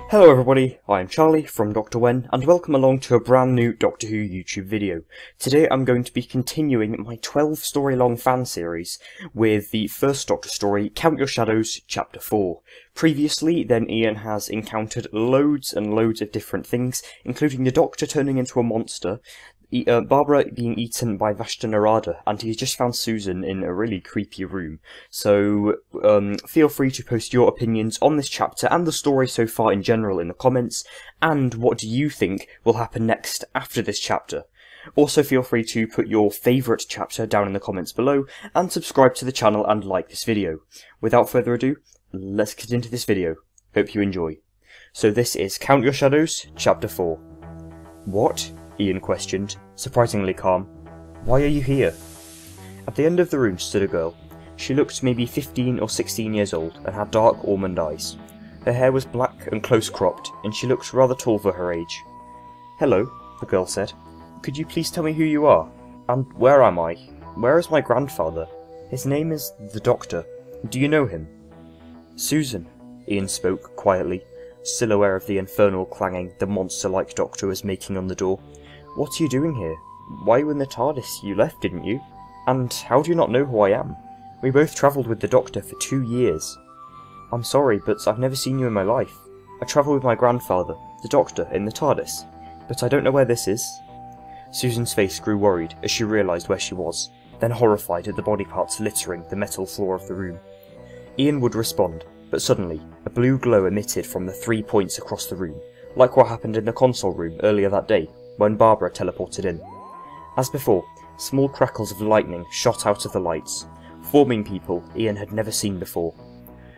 Hello everybody, I'm Charlie from Dr. Wen, and welcome along to a brand new Doctor Who YouTube video. Today I'm going to be continuing my 12 story long fan series with the first Doctor story, Count Your Shadows, Chapter 4. Previously, then Ian has encountered loads and loads of different things, including the Doctor turning into a monster, Barbara being eaten by Vashta Nerada, and he's just found Susan in a really creepy room. So feel free to post your opinions on this chapter and the story so far in general in the comments, and what do you think will happen next after this chapter. Also feel free to put your favourite chapter down in the comments below, and subscribe to the channel and like this video. Without further ado, let's get into this video. Hope you enjoy. So this is Count Your Shadows, Chapter 4. What? Ian questioned, surprisingly calm. Why are you here? At the end of the room stood a girl. She looked maybe 15 or 16 years old and had dark almond eyes. Her hair was black and close cropped, and she looked rather tall for her age. Hello, the girl said. Could you please tell me who you are? And where am I? Where is my grandfather? His name is the Doctor. Do you know him? Susan, Ian spoke quietly, still aware of the infernal clanging the monster-like Doctor was making on the door. What are you doing here? Why are you in the TARDIS? You left, didn't you? And how do you not know who I am? We both travelled with the Doctor for 2 years. I'm sorry, but I've never seen you in my life. I travel with my grandfather, the Doctor, in the TARDIS, but I don't know where this is. Susan's face grew worried as she realised where she was, then horrified at the body parts littering the metal floor of the room. Ian would respond, but suddenly, a blue glow emitted from the 3 points across the room, like what happened in the console room earlier that day, when Barbara teleported in. As before, small crackles of lightning shot out of the lights, forming people Ian had never seen before.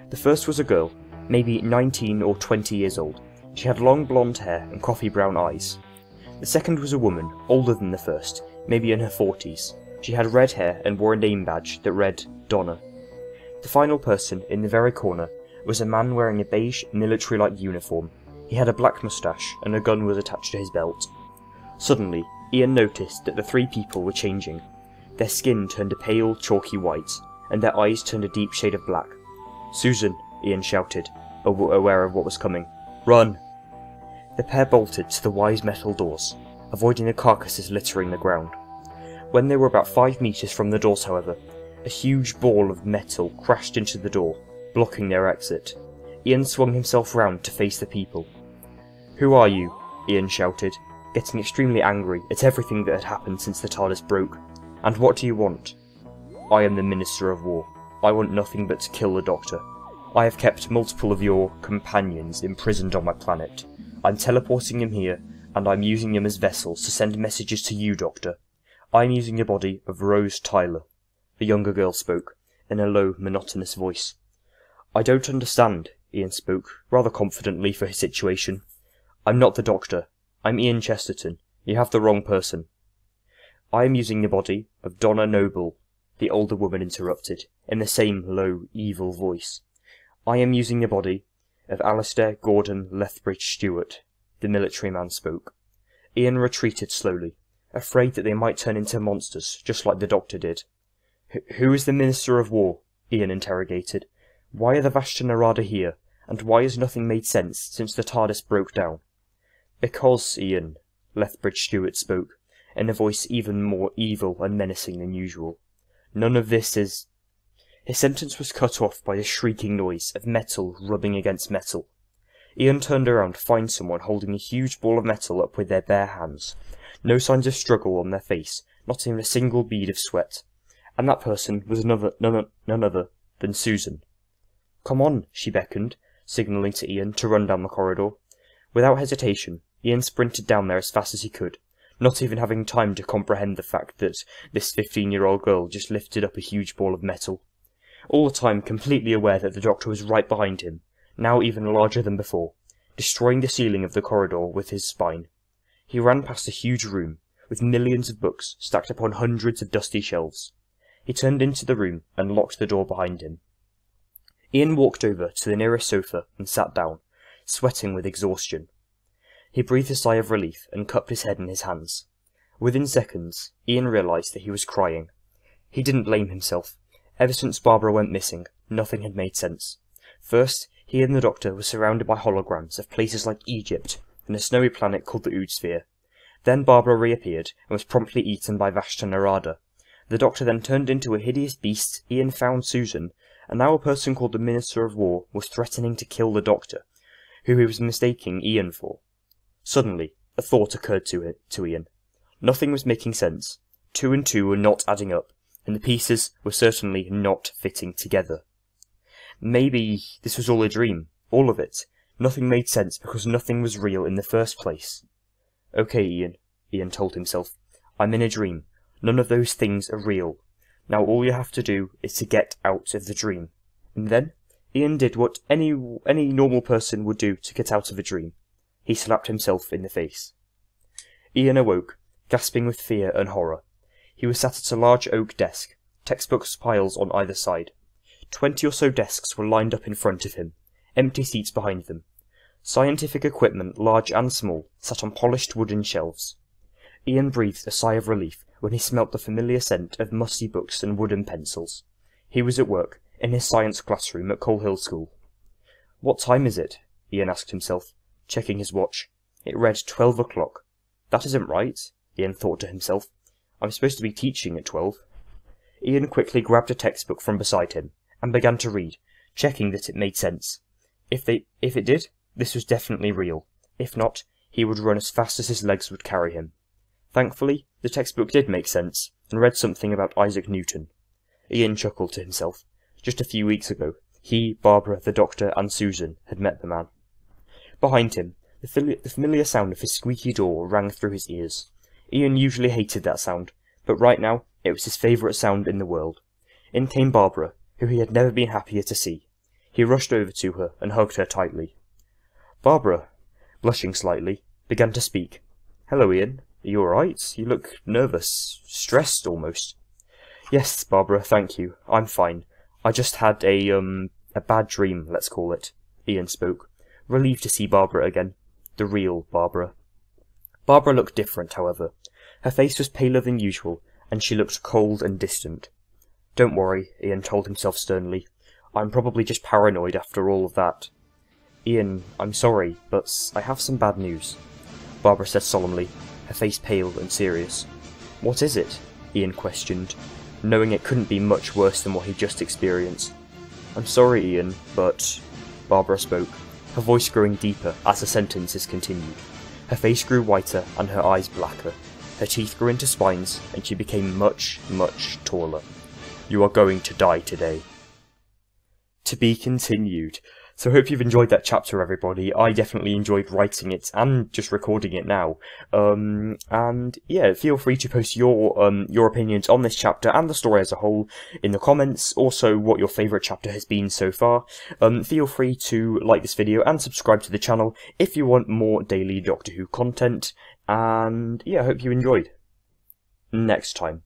The first was a girl, maybe 19 or 20 years old. She had long blonde hair and coffee brown eyes. The second was a woman, older than the first, maybe in her 40s. She had red hair and wore a name badge that read Donna. The final person, in the very corner, was a man wearing a beige military-like uniform. He had a black moustache and a gun was attached to his belt. Suddenly, Ian noticed that the 3 people were changing. Their skin turned a pale, chalky white, and their eyes turned a deep shade of black. Susan, Ian shouted, aware of what was coming. Run! The pair bolted to the wide metal doors, avoiding the carcasses littering the ground. When they were about 5 meters from the doors, however, a huge ball of metal crashed into the door, blocking their exit. Ian swung himself round to face the people. Who are you? Ian shouted, getting extremely angry at everything that had happened since the TARDIS broke. And what do you want? I am the Minister of War. I want nothing but to kill the Doctor. I have kept multiple of your companions imprisoned on my planet. I'm teleporting them here, and I'm using them as vessels to send messages to you, Doctor. I'm using the body of Rose Tyler. The younger girl spoke, in a low, monotonous voice. I don't understand, Ian spoke, rather confidently for his situation. I'm not the Doctor. I'm Ian Chesterton. You have the wrong person. I am using the body of Donna Noble, the older woman interrupted, in the same low, evil voice. I am using the body of Alistair Gordon Lethbridge Stewart, the military man spoke. Ian retreated slowly, afraid that they might turn into monsters, just like the Doctor did. Who is the Minister of War? Ian interrogated. Why are the Vashta Nerada here, and why has nothing made sense since the TARDIS broke down? Because, Ian, Lethbridge Stewart spoke, in a voice even more evil and menacing than usual. None of this is... His sentence was cut off by a shrieking noise of metal rubbing against metal. Ian turned around to find someone holding a huge ball of metal up with their bare hands. No signs of struggle on their face, not even a single bead of sweat. And that person was none other than Susan. Come on, she beckoned, signalling to Ian to run down the corridor. Without hesitation, Ian sprinted down there as fast as he could, not even having time to comprehend the fact that this 15-year-old girl just lifted up a huge ball of metal. All the time completely aware that the Doctor was right behind him, now even larger than before, destroying the ceiling of the corridor with his spine. He ran past a huge room, with millions of books stacked upon hundreds of dusty shelves. He turned into the room and locked the door behind him. Ian walked over to the nearest sofa and sat down, sweating with exhaustion. He breathed a sigh of relief and cupped his head in his hands. Within seconds, Ian realised that he was crying. He didn't blame himself. Ever since Barbara went missing, nothing had made sense. First, He and the Doctor were surrounded by holograms of places like Egypt and a snowy planet called the Ood Sphere. Then Barbara reappeared and was promptly eaten by Vashta Nerada. The Doctor then turned into a hideous beast. Ian found Susan, and now a person called the Minister of War was threatening to kill the Doctor, who he was mistaking Ian for. Suddenly, a thought occurred to Ian. Nothing was making sense. 2 and 2 were not adding up, and the pieces were certainly not fitting together. Maybe this was all a dream, all of it. Nothing made sense because nothing was real in the first place. Okay, Ian told himself. I'm in a dream. None of those things are real. Now all you have to do is to get out of the dream. And then, Ian did what any normal person would do to get out of a dream. He slapped himself in the face. Ian awoke, gasping with fear and horror. He was sat at a large oak desk, textbooks piles on either side. 20 or so desks were lined up in front of him, empty seats behind them. Scientific equipment, large and small, sat on polished wooden shelves. Ian breathed a sigh of relief when he smelt the familiar scent of musty books and wooden pencils. He was at work, in his science classroom at Coal Hill School. What time is it? Ian asked himself, checking his watch. It read 12 o'clock. That isn't right, Ian thought to himself. I'm supposed to be teaching at 12. Ian quickly grabbed a textbook from beside him and began to read, checking that it made sense. If it did, this was definitely real. If not, he would run as fast as his legs would carry him. Thankfully, the textbook did make sense, and read something about Isaac Newton. Ian chuckled to himself. Just a few weeks ago, he, Barbara, the Doctor, and Susan had met the man. Behind him, the familiar sound of his squeaky door rang through his ears. Ian usually hated that sound, but right now, it was his favourite sound in the world. In came Barbara, who he had never been happier to see. He rushed over to her and hugged her tightly. Barbara, blushing slightly, began to speak. Hello, Ian. Are you alright? You look nervous, stressed almost. Yes, Barbara, thank you. I'm fine. I just had a bad dream, let's call it. Ian spoke, relieved to see Barbara again. The real Barbara. Barbara looked different, however. Her face was paler than usual, and she looked cold and distant. Don't worry, Ian told himself sternly. I'm probably just paranoid after all of that. Ian, I'm sorry, but I have some bad news, Barbara said solemnly, her face pale and serious. What is it? Ian questioned, knowing it couldn't be much worse than what he'd just experienced. I'm sorry, Ian, but... Barbara spoke, her voice growing deeper as the sentences continued. Her face grew whiter and her eyes blacker. Her teeth grew into spines, and she became much, much taller. You are going to die today. To be continued. So I hope you've enjoyed that chapter, everybody. I definitely enjoyed writing it and just recording it now. And yeah, feel free to post your opinions on this chapter and the story as a whole in the comments. Also, what your favourite chapter has been so far. Feel free to like this video and subscribe to the channel if you want more daily Doctor Who content. And yeah, I hope you enjoyed. Next time.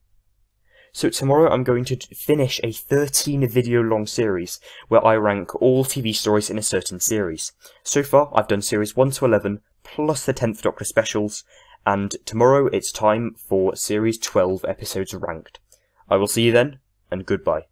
So tomorrow I'm going to finish a 13 video long series where I rank all TV stories in a certain series. So far I've done series 1 to 11 plus the 10th Doctor specials, and tomorrow it's time for series 12 episodes ranked. I will see you then, and goodbye.